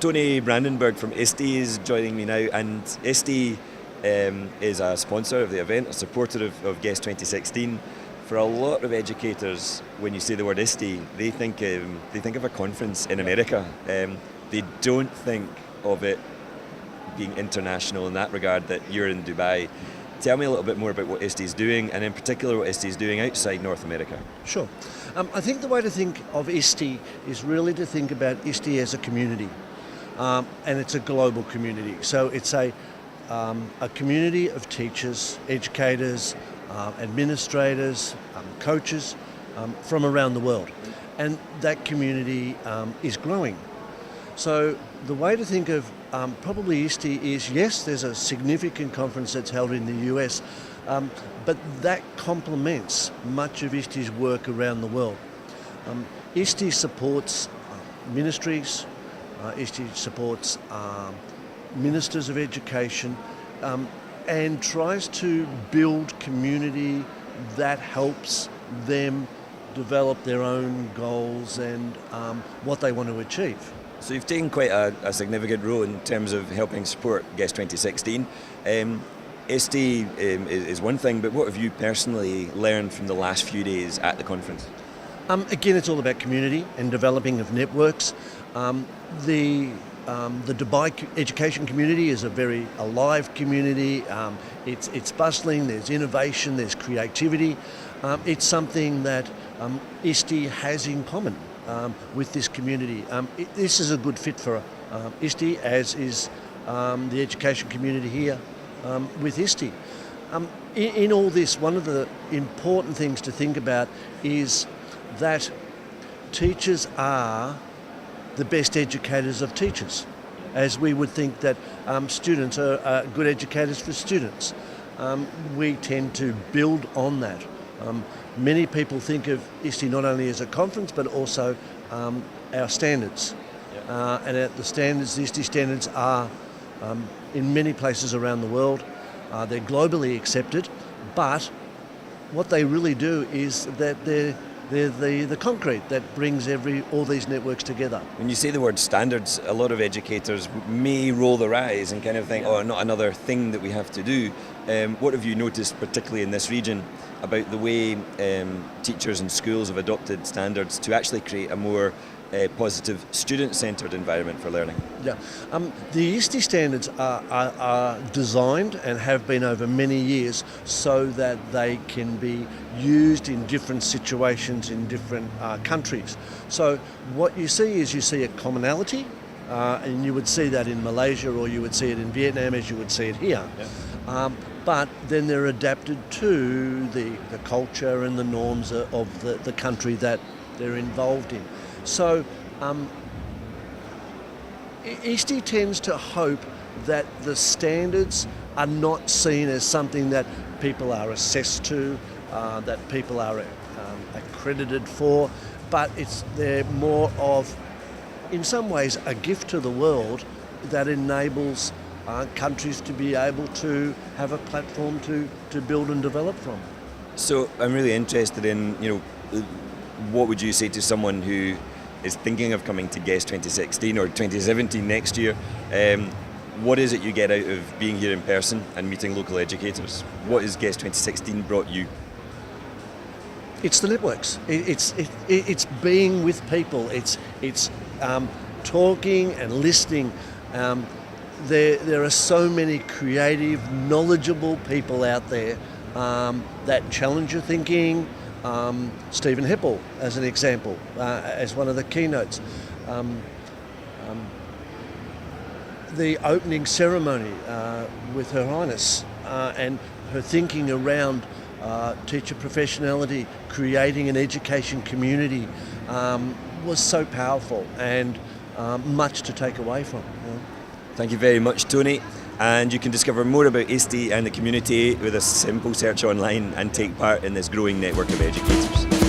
Tony Brandenburg from ISTE is joining me now, and ISTE is a sponsor of the event, a supporter of GESS 2016. For a lot of educators, when you say the word ISTE, they think of a conference in America. They don't think of it being international in that regard, that you're in Dubai. Tell me a little bit more about what ISTE is doing, and in particular what ISTE is doing outside North America. Sure. I think the way to think of ISTE is really to think about ISTE as a community, and it's a global community. So it's a community of teachers, educators, administrators, coaches from around the world, and that community is growing. So the way to think of probably ISTE is, yes, there's a significant conference that's held in the US, but that complements much of ISTE's work around the world. ISTE supports ministries, ISTE supports ministers of education, and tries to build community that helps them develop their own goals and what they want to achieve. So you've taken quite a significant role in terms of helping support GESS 2016. ISTE is one thing, but what have you personally learned from the last few days at the conference? Again, it's all about community and developing of networks. The Dubai education community is a very alive community. It's bustling, there's innovation, there's creativity. It's something that ISTE has in common with this community. This is a good fit for ISTE, as is the education community here with ISTE. In all this, one of the important things to think about is that teachers are the best educators of teachers, as we would think that students are good educators for students. We tend to build on that. Many people think of ISTE not only as a conference, but also our standards. And the standards, the ISTE standards are in many places around the world. They're globally accepted, but what they really do is that they're the concrete that brings all these networks together. When you say the word standards, a lot of educators may roll their eyes and kind of think, oh, not another thing that we have to do. What have you noticed, particularly in this region, about the way teachers and schools have adopted standards to actually create a more positive, student-centred environment for learning? Yeah, the ISTE standards are designed and have been over many years so that they can be used in different situations in different countries. So what you see is a commonality, and you would see that in Malaysia, or you would see it in Vietnam, as you would see it here. Yeah. But then they're adapted to the culture and the norms of the country that they're involved in. So ISTE tends to hope that the standards are not seen as something that people are assessed to, that people are accredited for, but they're more of, in some ways, a gift to the world that enables countries to be able to have a platform to build and develop from. So I'm really interested in, what would you say to someone who is thinking of coming to GESS 2016 or 2017 next year? What is it you get out of being here in person and meeting local educators? What has GESS 2016 brought you? It's the networks. It's being with people. It's talking and listening. There are so many creative, knowledgeable people out there that challenge your thinking. Stephen Heppel, as an example, as one of the keynotes. The opening ceremony with Her Highness and her thinking around teacher professionality, creating an education community, was so powerful and much to take away from. Thank you very much, Tony. And you can discover more about ISTE and the community with a simple search online and take part in this growing network of educators.